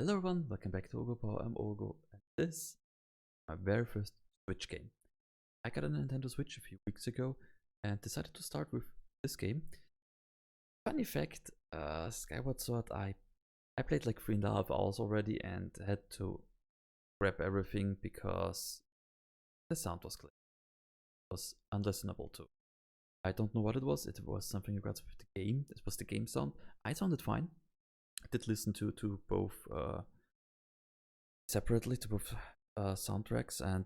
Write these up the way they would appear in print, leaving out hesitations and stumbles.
Hello everyone, welcome back to Oghupower. I'm Ogo, and this is my very first Switch game. I got a Nintendo Switch a few weeks ago and decided to start with this game. Funny fact, Skyward Sword, I played like 3.5 hours already and had to grab everything because the sound was clear. It was unlistenable too. I don't know what it was something regards with the game. This was the game sound. I sounded fine. I did listen to both separately to both soundtracks, and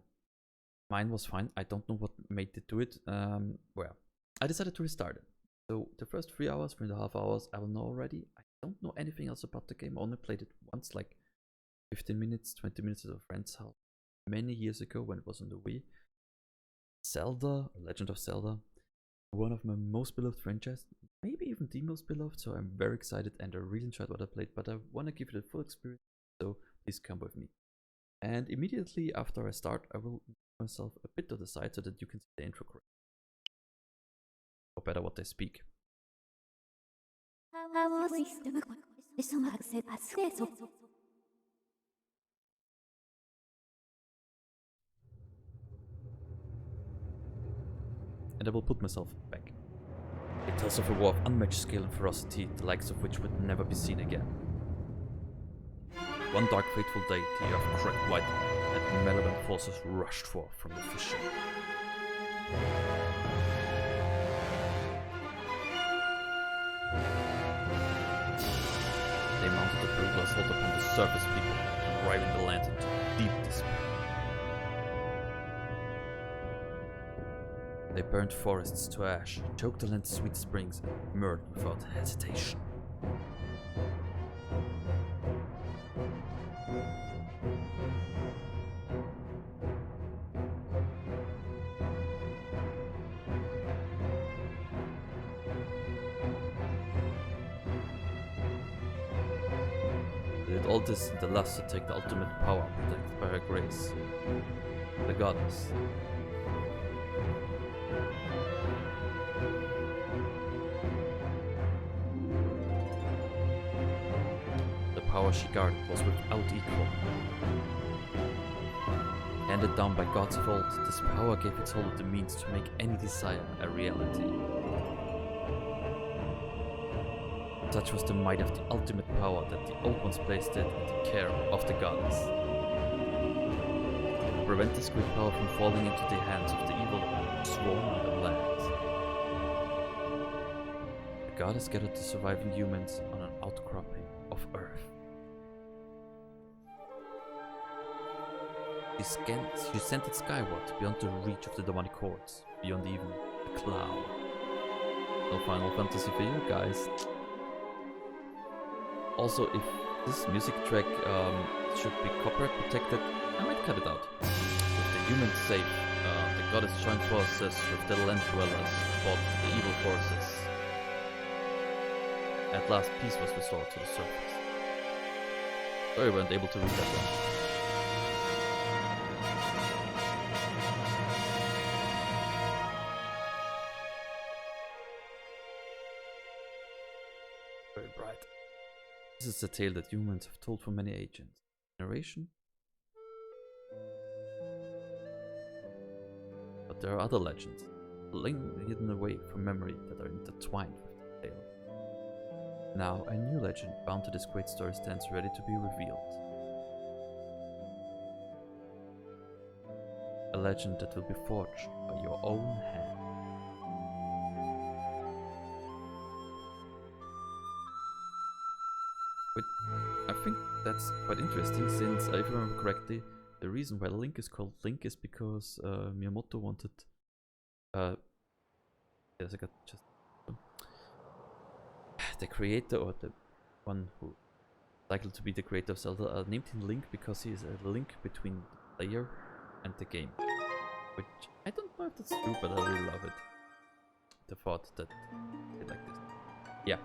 mine was fine. I don't know what made it do it. Well, I decided to restart it. So the first 3 hours, 3.5 hours, I will know already. I don't know anything else about the game. I only played it once, like 15 minutes, 20 minutes at a friend's house many years ago when it was on the Wii. Zelda, Legend of Zelda, one of my most beloved franchises, maybe even the most beloved, so I'm very excited and I really enjoyed what I played, but I want to give it a full experience, so please come with me. And immediately after I start, I will move myself a bit to the side so that you can see the intro correctly, or better what they speak. And I will put myself back. It tells of a war of unmatched skill and ferocity, the likes of which would never be seen again. One dark fateful day, the earth cracked wide, and malevolent forces rushed forth from the fissure. They mounted a brutal assault upon the surface people, driving the land into deep despair. They burned forests to ash, choked the land's sweet springs, and murdered without hesitation. They did all this in the lust to take the ultimate power protected by her grace, the goddess. The power she guarded was without equal. Handed down by gods of old, this power gave its holder the means to make any desire a reality. Such was the might of the ultimate power that the Old Ones placed it in the care of the goddess. To prevent this great power from falling into the hands of the evil who swarm on the land, the goddess gathered the surviving humans on an outcropping of earth. She sent it skyward, beyond the reach of the demonic hordes, beyond even a cloud. No Final Fantasy for you guys. Also, if this music track should be copyright protected, I might cut it out. With the humans safe, the goddess joined forces with the land dwellers, fought the evil forces. At last, peace was restored to the surface. Sorry, we weren't able to read that one. Very bright. This is a tale that humans have told for many ages. Narration? But there are other legends, hidden away from memory, that are intertwined with the tale. Now, a new legend bound to this great story stands ready to be revealed. A legend that will be forged by your own hand. I think that's quite interesting, since if I remember correctly, the reason why Link is called Link is because Miyamoto wanted yes, I got just the creator, or the one who likely to be the creator of Zelda, named him Link because he is a link between the player and the game. Which I don't know if that's true, but I really love it. The thought that it's like this. Yeah.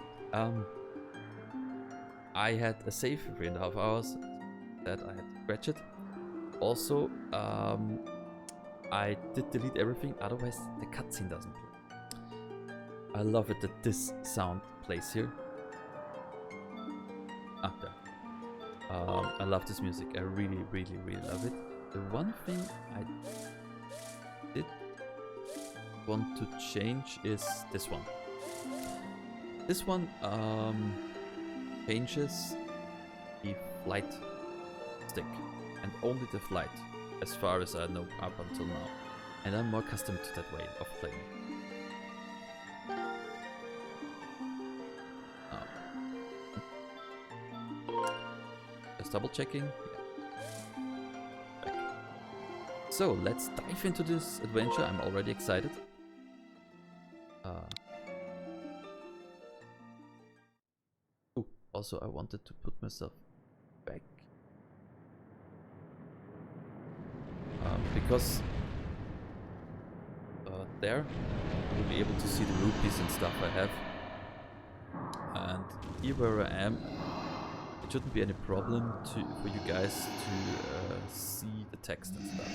I had a save for 3.5 hours that I had to scratch it. Also, I did delete everything, otherwise the cutscene doesn't play. I love it that this sound plays here. Ah, there. I love this music. I really, really, really love it. The one thing I did want to change is this one. This one changes the flight stick, and only the flight, as far as I know up until now. And I'm more accustomed to that way of playing. Just double checking. Yeah. So let's dive into this adventure. I'm already excited. Also, I wanted to put myself back because there you'll be able to see the rupees and stuff I have, and here where I am, it shouldn't be any problem for you guys to see the text and stuff.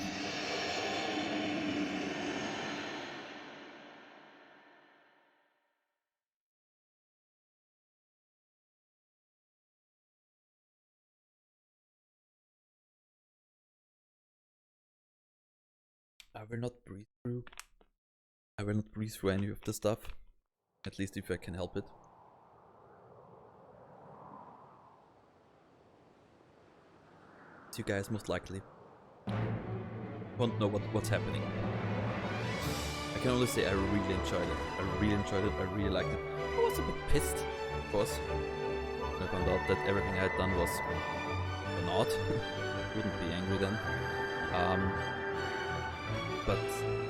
I will not breathe through. I will not breathe through any of the stuff, at least if I can help it. You guys most likely won't know what's happening. I can only say I really enjoyed it. I really enjoyed it. I really liked it. I was a bit pissed, of course. I found out that everything I had done was not. Wouldn't be angry then. But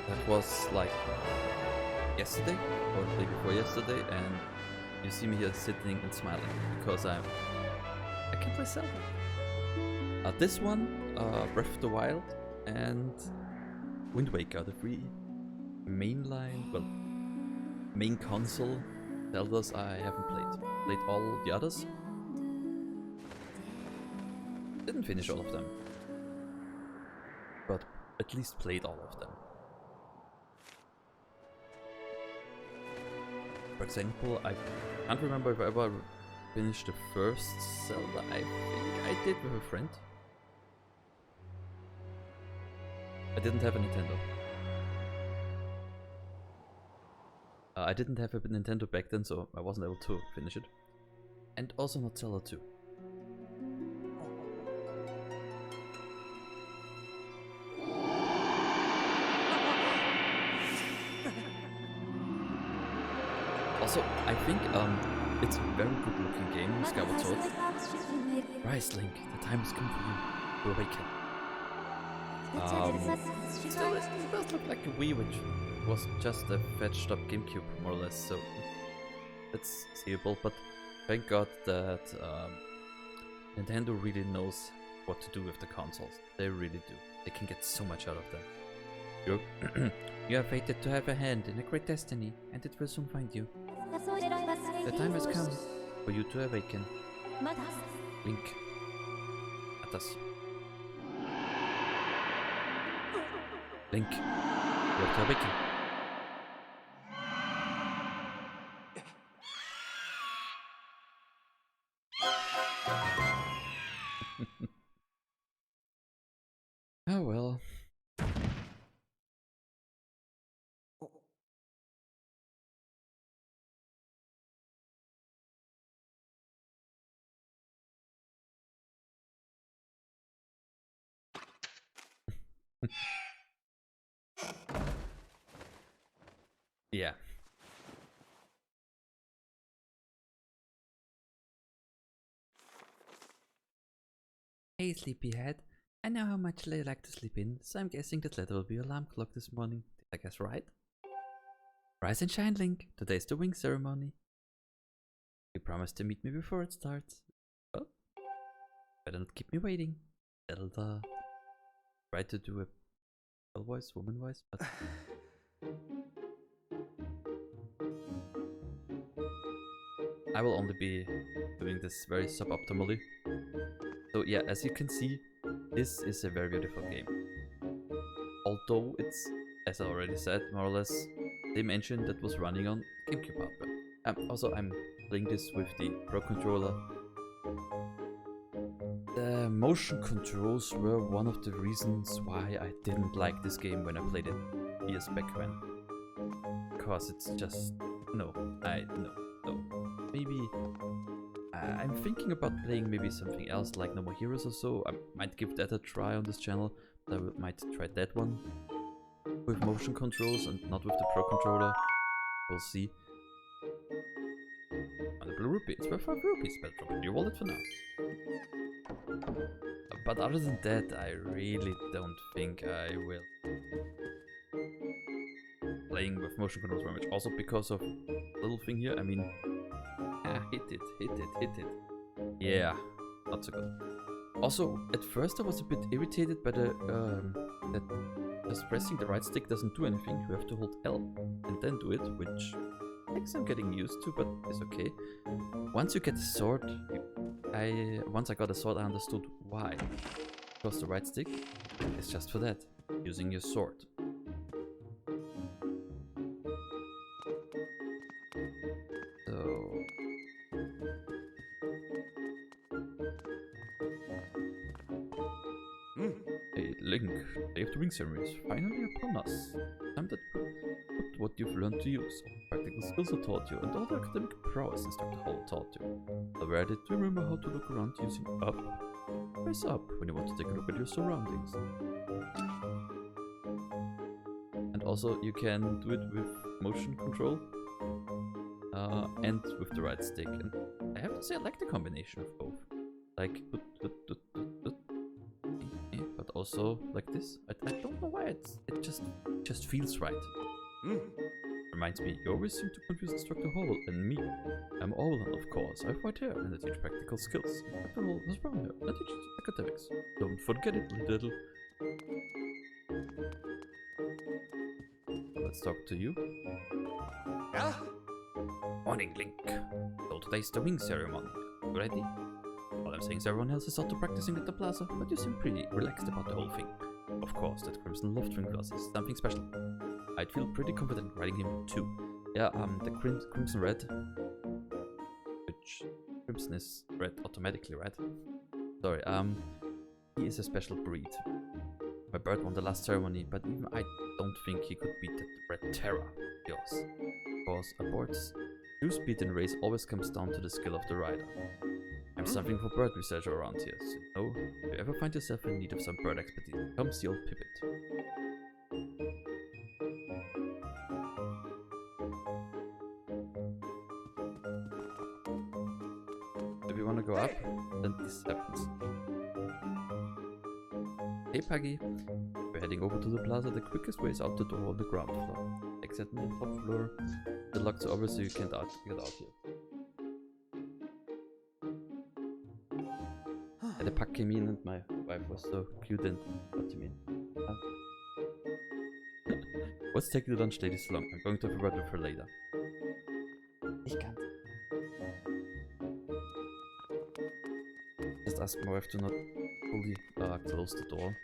that was like yesterday or the day before yesterday, and you see me here sitting and smiling because I can play Zelda. This one, Breath of the Wild and Wind Waker, the three mainline, well, main console Zeldas I haven't played. Played all the others. Didn't finish all of them, but at least played all of them. For example, I can't remember if I ever finished the first Zelda. I think I did with a friend. I didn't have a Nintendo. I didn't have a Nintendo back then, so I wasn't able to finish it. And also not Zelda 2. Also, I think it's a very good looking game, Skyward Sword. Rise, Link, the time has come for you to awaken. Still, it does look like a Wii, which was just a fetched up GameCube, more or less, so it's seeable, but thank God that Nintendo really knows what to do with the consoles. They really do. They can get so much out of them. You are fated to have a hand in a great destiny, and it will soon find you. The time has come for you to awaken. Link. At us. Link. You have to awaken. Oh well. Yeah. Hey sleepyhead, I know how much you like to sleep in, so I'm guessing that letter will be your alarm clock this morning. Did I guess right? Rise and shine, Link. Today's the wing ceremony. You promised to meet me before it starts. Oh, better not keep me waiting. Zelda. Tried to do a girl voice, woman voice, but I will only be doing this very suboptimally. So yeah, as you can see, this is a very beautiful game. Although it's, as I already said, more or less the same engine that was running on GameCube hardware. Also, I'm playing this with the Pro controller. The motion controls were one of the reasons why I didn't like this game when I played it years back when. Because it's just... no. Maybe... I'm thinking about playing maybe something else like No More Heroes or so. I might give that a try on this channel. I might try that one with motion controls and not with the Pro Controller. We'll see. And the blue rupee, it's worth 5 rupees, but drop in your wallet for now. But other than that, I really don't think I will playing with motion controls very much. Also because of little thing here, I mean, hit it. Yeah, not so good. Also, at first I was a bit irritated by the that just pressing the right stick doesn't do anything. You have to hold L and then do it, which I guess I'm getting used to, but it's okay. Once you get the sword, once I got a sword, I understood why. Because the right stick is just for that, using your sword. So... Hey Link, Day of the Ring ceremony is finally upon us. Time to put what you've learned to use, practical skills I taught you, and all the academic prowess Instructor Hall taught you. Already, do you remember how to look around using up? Press up when you want to take a look at your surroundings. And also, you can do it with motion control and with the right stick. And I have to say, I like the combination of both. Like, but also like this. I don't know why it just feels right. Reminds me, you always seem to confuse Instructor Howell and me. I'm Owen, of course. I have white hair and I teach practical skills. Instructor Howell has brown hair and I teach academics. Don't forget it, little. Let's talk to you. Yeah? Morning, Link. So today's the ring ceremony. You ready? All I'm saying is everyone else is out to practicing at the plaza, but you seem pretty relaxed about the whole thing. Of course, that Crimson Loft Ring class is something special. I'd feel pretty confident riding him too. Yeah, the Crimson Red, which Crimson is red automatically, right? Sorry, he is a special breed. My bird won the last ceremony, but even I don't think he could beat that Red Terra of yours. Because a bird's true speed in race always comes down to the skill of the rider. I'm something for bird researcher around here, so if you ever find yourself in need of some bird expertise, come see old Pipit. If you want to go up, then this happens. Hey Puggy, we're heading over to the plaza. The quickest way is out the door on the ground floor. Exit on the top floor. The locks are over so you can't get out here. Yeah, the pack came in and my wife was so cute and... What do you mean? What's taking the lunch lady so long? I'm going to have a word with her later. Ich can't. Just ask my wife to not fully close the door.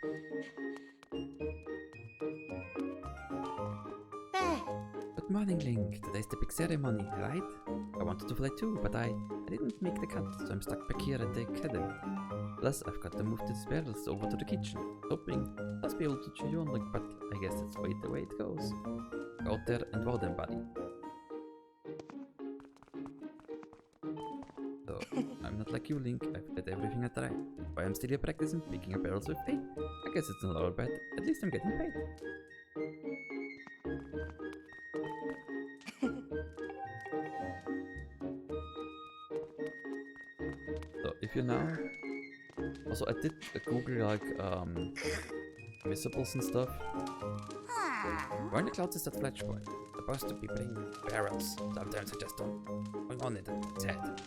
Good morning, Link. Today's the big ceremony, right? I wanted to fly too, but I didn't make the cut, so I'm stuck back here at the academy. Plus, I've got to move these barrels over to the kitchen. Hoping I'll be able to cheer you on, Link, but I guess that's the way it goes. Go out there and wow them, buddy. So, I'm not like you, Link. I've did everything I tried. Why I'm still here practicing picking up barrels with faith. I guess it's not all bad. At least I'm getting paid. So, if you now... Also, I did Google like visibles and stuff. Where in the clouds is that Fletch boy? Supposed to be bringing barrels. Sometimes I just don't going on it in its head.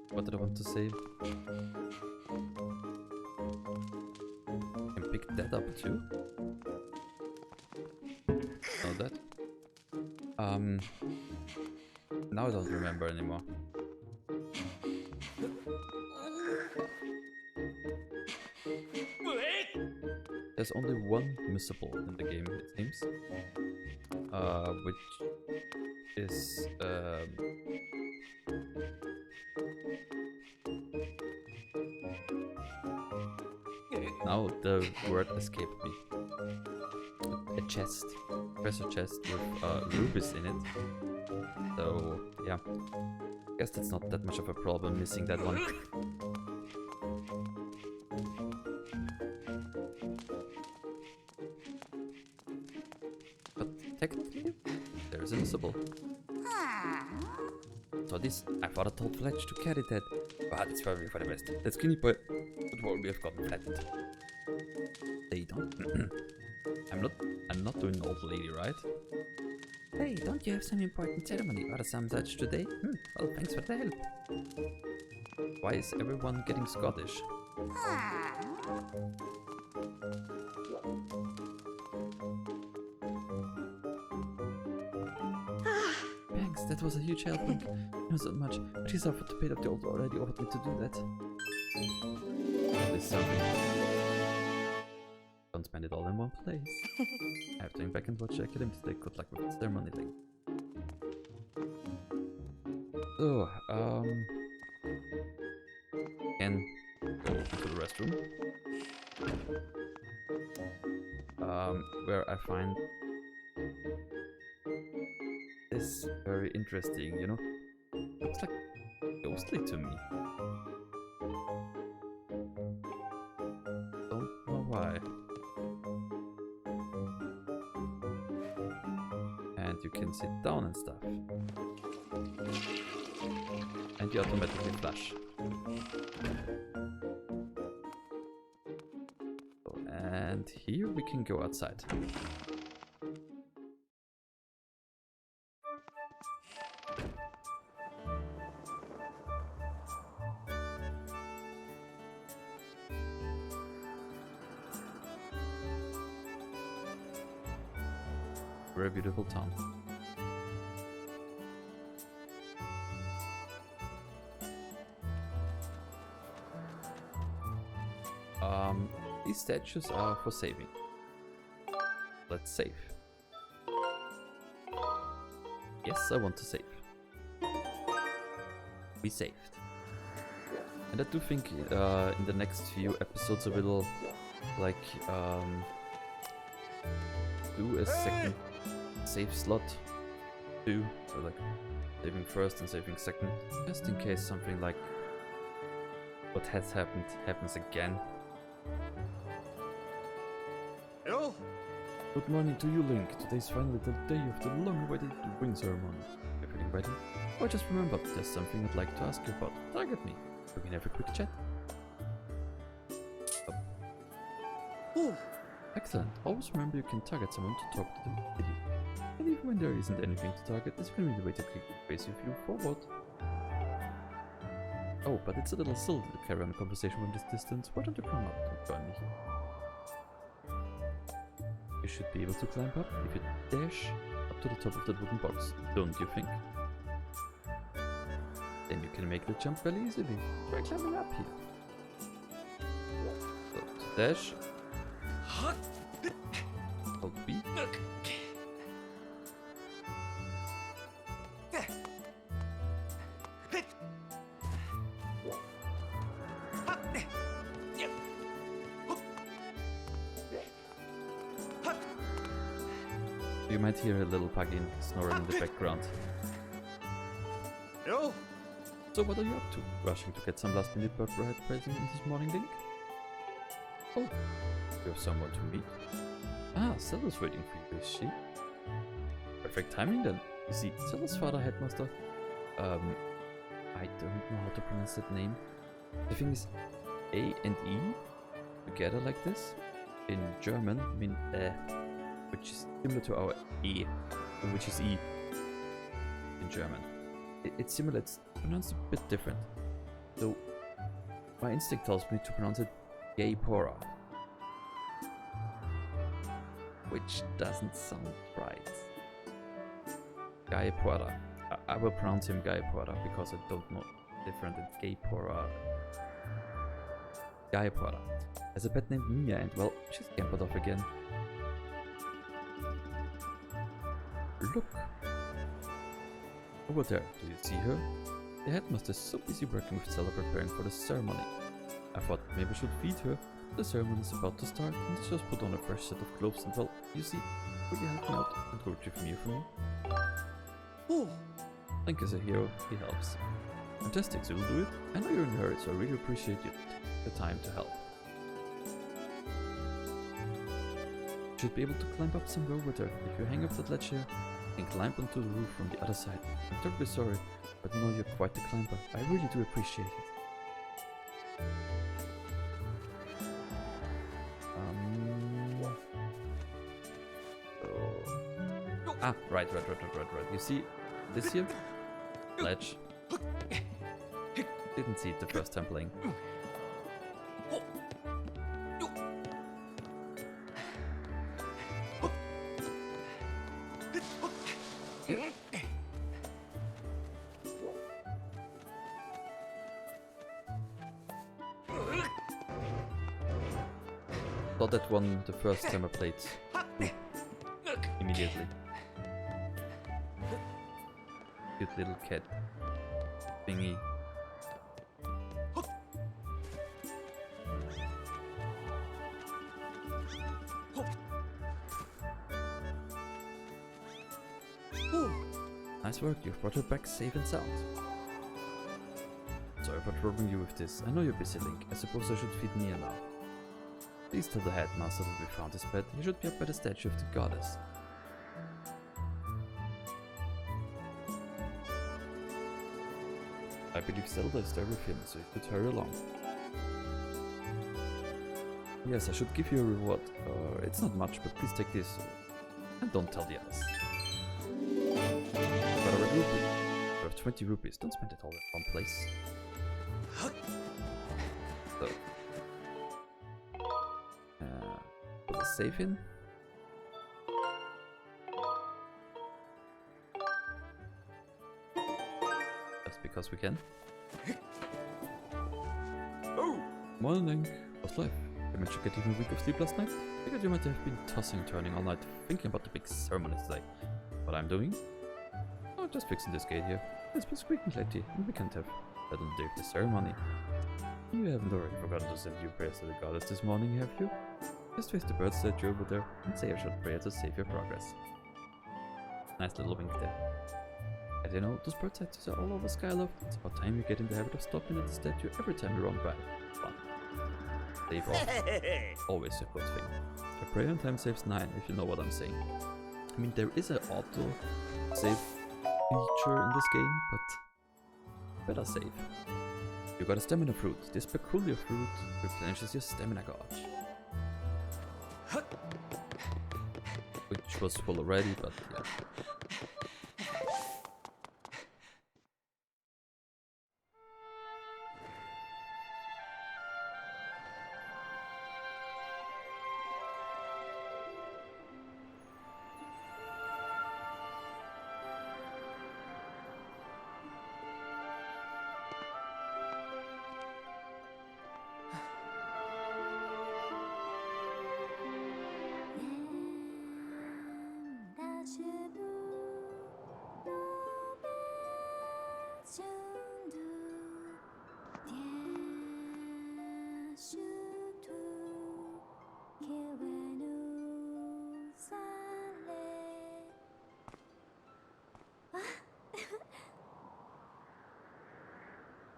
What did I want to say? I can pick that up too. Know that. Now I don't remember anymore. There's only one missable in the game, it seems. Which is Now the word escaped me. A chest. Treasure chest with rubies in it. So, yeah. Guess that's not that much of a problem missing that one. But technically, there's invisible. So this, I thought I told Fletch to carry that. But it's probably for the best. That skinny boy would probably have gotten flattened. They don't. I'm not doing old lady, right? Hey, don't you have some important ceremony or some such today? Well, thanks for the help. Why is everyone getting Scottish? Thanks, that was a huge help. Not so much, but he's offered to pay up the old already offered me to do that. This is something. Don't spend it all in one place. I have to go back and watch the academy today. Good luck with the ceremony thing. So, can go to the restroom. Where I find this very interesting, you know? Looks like ghostly to me. Don't know why. And you can sit down and stuff. And you automatically flash. So, and here we can go outside. Very beautiful town. These statues are for saving. Let's save. Yes, I want to save. We saved. And I do think in the next few episodes I will like do a second save slot too. So like saving first and saving second. Just in case something like what has happened happens again. Hello? Good morning to you, Link. Today's finally the day of the long-awaited ring ceremony. Everything ready? Oh, I just remembered there's something I'd like to ask you about. Target me. We can have a quick chat. Ooh. Excellent. Always remember you can target someone to talk to them with you. And even when there isn't anything to target, this will be the way to click the face with you forward. Oh, but it's a little silly to carry on a conversation from this distance. Why don't you come up and join me here? You should be able to climb up if you dash up to the top of that wooden box, don't you think? Then you can make the jump very easily. Try climbing up here. So, to dash, hold B. You might hear a little pugging snoring in the background. Hello? So what are you up to? Rushing to get some last minute birthright present this morning, Link? Oh, you have someone to meet. Ah, Zelda's waiting for you, is she? Perfect timing then. You see, Zelda's father, headmaster. I don't know how to pronounce that name. The thing is, A and E together like this in German mean which is similar to our E, which is E in German. It's similar, it's pronounced a bit different. So my instinct tells me to pronounce it Gaypora, which doesn't sound right. Gaypora. I will pronounce him Gaypora because I don't know different than Gaypora. Gaypora has a pet named Mia, and well, she's scampered off again. Look! Over there, do you see her? The headmaster is so busy working with Zelda preparing for the ceremony. I thought maybe I should feed her, The ceremony is about to start, and I just put on a fresh set of clothes and, well, you see, will you help me out and go retrieve Mia for me? Oh. Link is a hero, he helps. Fantastic, so you'll do it? I know you're in a hurry, so I really appreciate you taking the time to help. You should be able to climb up somewhere over there. If you hang up that ledge here, you can climb onto the roof from the other side. I'm terribly sorry, but I know you're quite the climber. I really do appreciate it. Right. You see, this here? Ledge. Didn't see it the first time playing. Saw that one the first time I played. Immediately. Cute little cat thingy. Nice work, you've brought her back safe and sound. Sorry for troubling you with this. I know you're busy, Link. I suppose I should feed Mia now. Please tell the headmaster that we found his pet. He should be up by the statue of the goddess. I believe Zelda is there with him, so you should hurry along. Yes, I should give you a reward. It's not much, but please take this. And don't tell the others. Got a red rupee. Worth 20 rupees. Don't spend it all in one place. So. Put a save in. Just because we can. Oh! Morning. What's life? I managed to get even a week of sleep last night. Figured you might have been tossing and turning all night thinking about the big ceremony today. What I'm doing? Oh, just fixing this gate here. It's been squeaking lately, and we can't have that on the day of the ceremony. You haven't already forgotten to send your prayers to the goddess this morning, have you? Just face the bird statue over there and say a short prayer to save your progress. Nice little wink there. As you know, those bird statues are all over Skyloft. It's about time you get in the habit of stopping at the statue every time you run by. Fun. Save off. Always a good thing. A prayer on time saves 9, if you know what I'm saying. I mean, there is an auto save feature in this game, but better save. You got a stamina fruit. This peculiar fruit replenishes your stamina gauge. Which was full already, but yeah.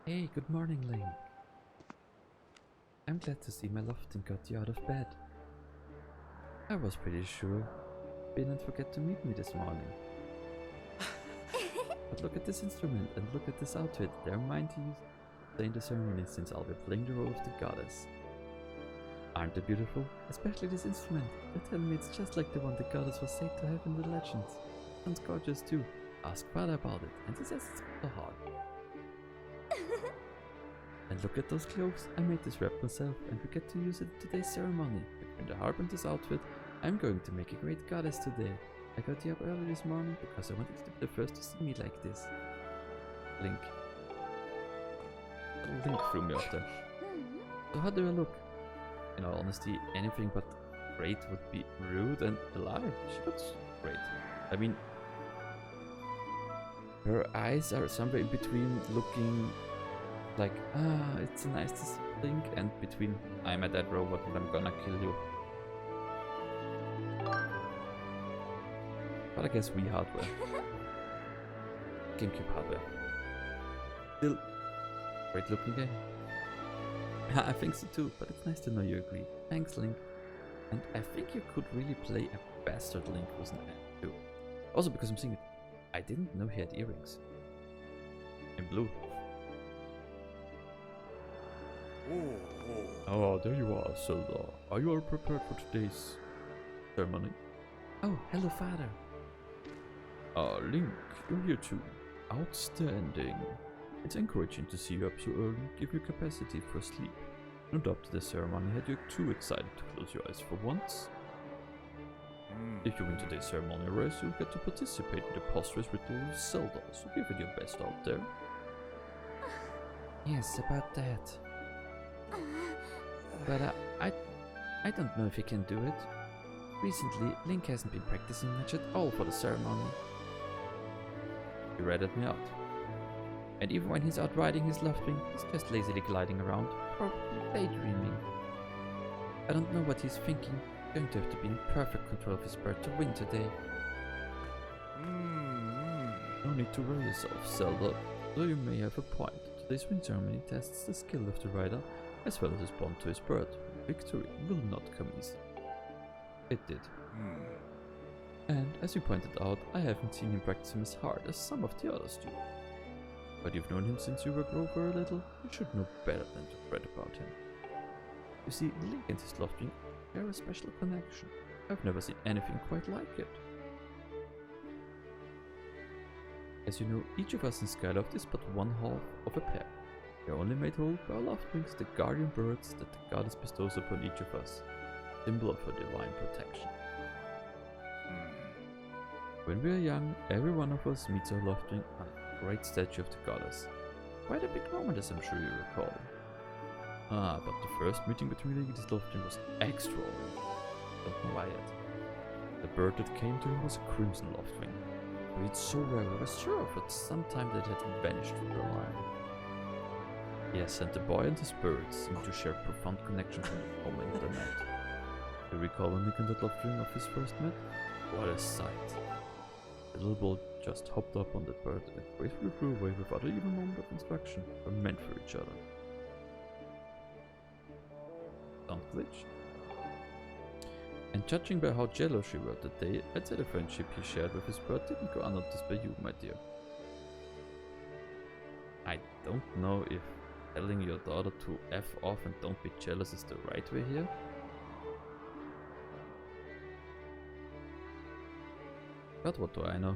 Hey, good morning, Link. I'm glad to see my Lofton got you out of bed. I was pretty sure you didn't forget to meet me this morning. But look at this instrument and look at this outfit. They're mine to use in the ceremony since I'll be playing the role of the goddess. Aren't they beautiful? Especially this instrument. They tell me it's just like the one the goddess was said to have in the legends. Sounds gorgeous too. Ask Father about it, and he says it's the heart. And look at those clothes. I made this wrap myself, and we get to use it at today's ceremony. Between the harp and this outfit, I'm going to make a great goddess today. I got you up early this morning because I wanted you to be the first to see me like this. Link. Link threw me off there. So how do I look? In all honesty, anything but great would be rude and a lie. She looks great. I mean, her eyes are somewhere in between looking like, it's nice to see Link and between I'm a dead robot and I'm gonna kill you. But I guess Wii hardware. GameCube hardware. Still, great looking game. I think so too, but it's nice to know you agree. Thanks, Link. And I think you could really play a bastard Link with an M too. Also because I'm seeing it. I didn't know he had earrings. In blue. Oh, there you are, Zelda. Are you all prepared for today's ceremony? Oh, hello, Father. Link, you're here too. Outstanding. It's encouraging to see you up so early, give you capacity for sleep. No doubt the ceremony had you too excited to close your eyes for once. If you win today's ceremony race, you'll get to participate in the post-race ritual of Zelda, so give it your best out there. Yes, about that. But I don't know if he can do it. Recently, Link hasn't been practicing much at all for the ceremony. He ratted me out. And even when he's out riding his Loftwing, he's just lazily gliding around, probably daydreaming. I don't know what he's thinking. Going to have to be in perfect control of his bird to win today. No need to worry yourself, Zelda, though you may have a point. Today's wing ceremony tests the skill of the rider, as well as his bond to his bird. Victory will not come easy. It did. And as you pointed out, I haven't seen him practice him as hard as some of the others do. But you've known him since you were over a little, you should know better than to fret about him. You see, Link and his Loftwing share a special connection. I've never seen anything quite like it. As you know, each of us in Skyloft is but one half of a pair. We are only made whole by our Loftwings, the guardian birds that the goddess bestows upon each of us, symbol of her divine protection. When we are young, every one of us meets our Loftwing on a great statue of the goddess. Quite a big moment, as I'm sure you recall. But the first meeting between Link and his Loftwing was extraordinary. Don't know why yet. The bird that came to him was a crimson Loftwing. But it's so rare, we were sure of it sometime that it had vanished from the line. Yes, and the boy and his birds seemed to share a profound connection from the moment they met. Do you recall when Link and that Loftwing of his first met? What a sight! The little boy just hopped up on the bird and gracefully flew away without even a moment of instruction. They were meant for each other. Sound glitch? And judging by how jealous she were that day, I'd say the friendship he shared with his bird didn't go unnoticed by you, my dear. I don't know if telling your daughter to F off and don't be jealous is the right way here. But what do I know?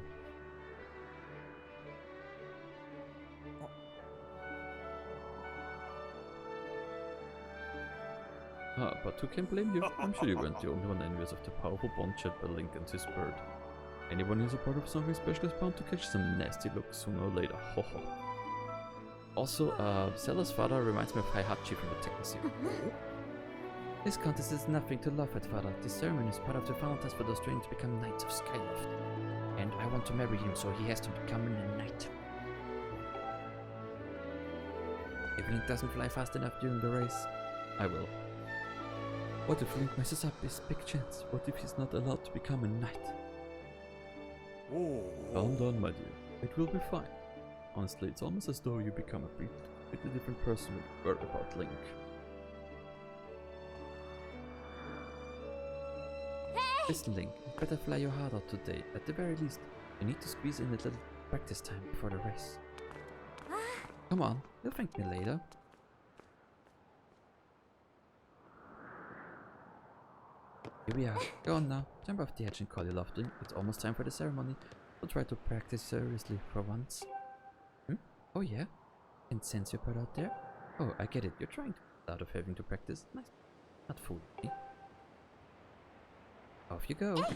But who can blame you? I'm sure you weren't the only one envious of the powerful bond shared by Link and his bird. Anyone who's a part of something special is bound to catch some nasty looks sooner or later. Ho ho. Also, Zelda's father reminds me of Heihachi from the Tekken series. This contest is nothing to laugh at, Father. This ceremony is part of the final test for those training to become Knights of Skyloft. And I want to marry him, so he has to become a knight. If Link doesn't fly fast enough during the race, I will. What if Link messes up his big chance? What if he's not allowed to become a knight? Calm down, my dear. It will be fine. Honestly, it's almost as though you become a completely different person when you worry about Link. Listen, Link, you better fly your heart out today. At the very least, you need to squeeze in a little practice time before the race. Come on, you'll thank me later. Here we are. Go on now. Jump off the edge and call your Loftwing. It's almost time for the ceremony. So try to practice seriously for once. Oh yeah? Can sense your bird out there? Oh, I get it. You're trying to get out of having to practice. Nice. Not fool me. Off you go. Hey!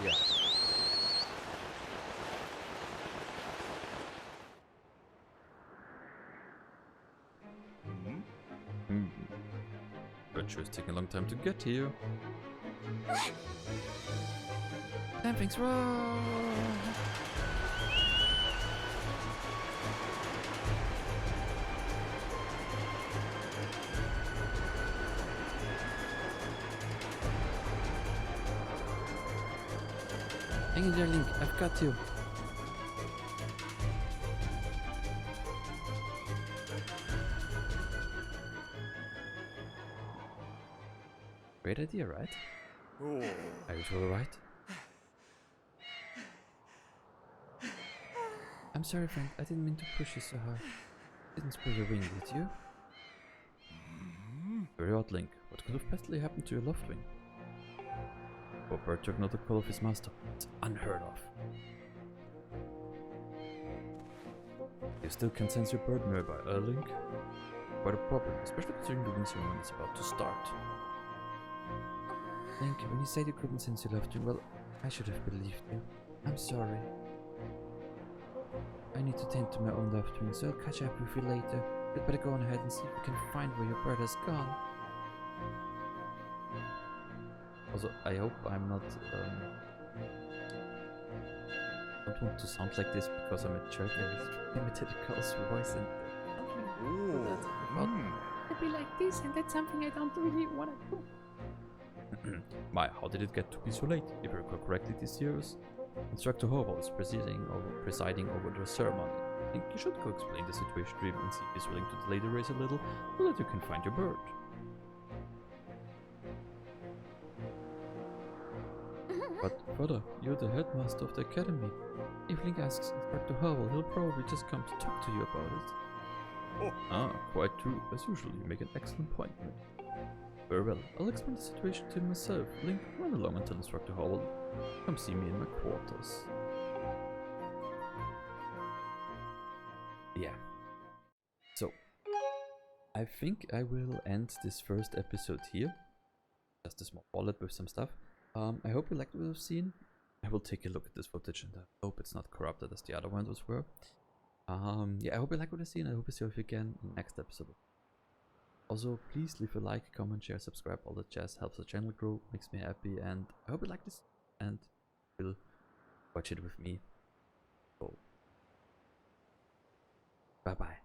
Yeah. But sure, it's taking a long time to get here. Damn things wrong! Hang in there, Link. I've got you. Great idea, right? Oh. Are you sure right? I'm sorry, friend. I didn't mean to push you so hard. Didn't spoil your wing, did you? Very odd, Link. What could have possibly happened to your left wing? Poor bird took another call of his master. It's unheard of. You still can sense your bird nearby, Link? Quite a problem, especially considering the wing ceremony is about to start. Link, when you said you couldn't sense your left wing, well, I should have believed you. I'm sorry. I need to tend to my own left wing, so I'll catch up with you later. We'd better go on ahead and see if we can find where your bird has gone. Also, I hope I'm not, I don't want to sound like this because I'm a jerk. I imitated Carl's voice and I'd be like this, and that's something I don't really want to do. My, how did it get to be so late? If I recall correctly, this year's Instructor Harp is presiding over the ceremony. I think you should go explain the situation to him and see if he's willing to delay the race a little so that you can find your bird. But further, you're the headmaster of the academy. If Link asks Instructor Harwell, he'll probably just come to talk to you about it. Oh. Ah, quite true. As usual, you make an excellent point, mate. Very well, I'll explain the situation to him myself. Link, run along until Instructor Harwell. Come see me in my quarters. Yeah. So, I think I will end this first episode here. Just a small wallet with some stuff. I hope you liked what you've seen. I will take a look at this footage and I hope it's not corrupted as the other ones were. Yeah, I hope you like what I've seen. I hope to see you again in the next episode. Also, please leave a like, comment, share, subscribe. All that jazz helps the channel grow, makes me happy, and I hope you like this and will watch it with me. So, bye bye.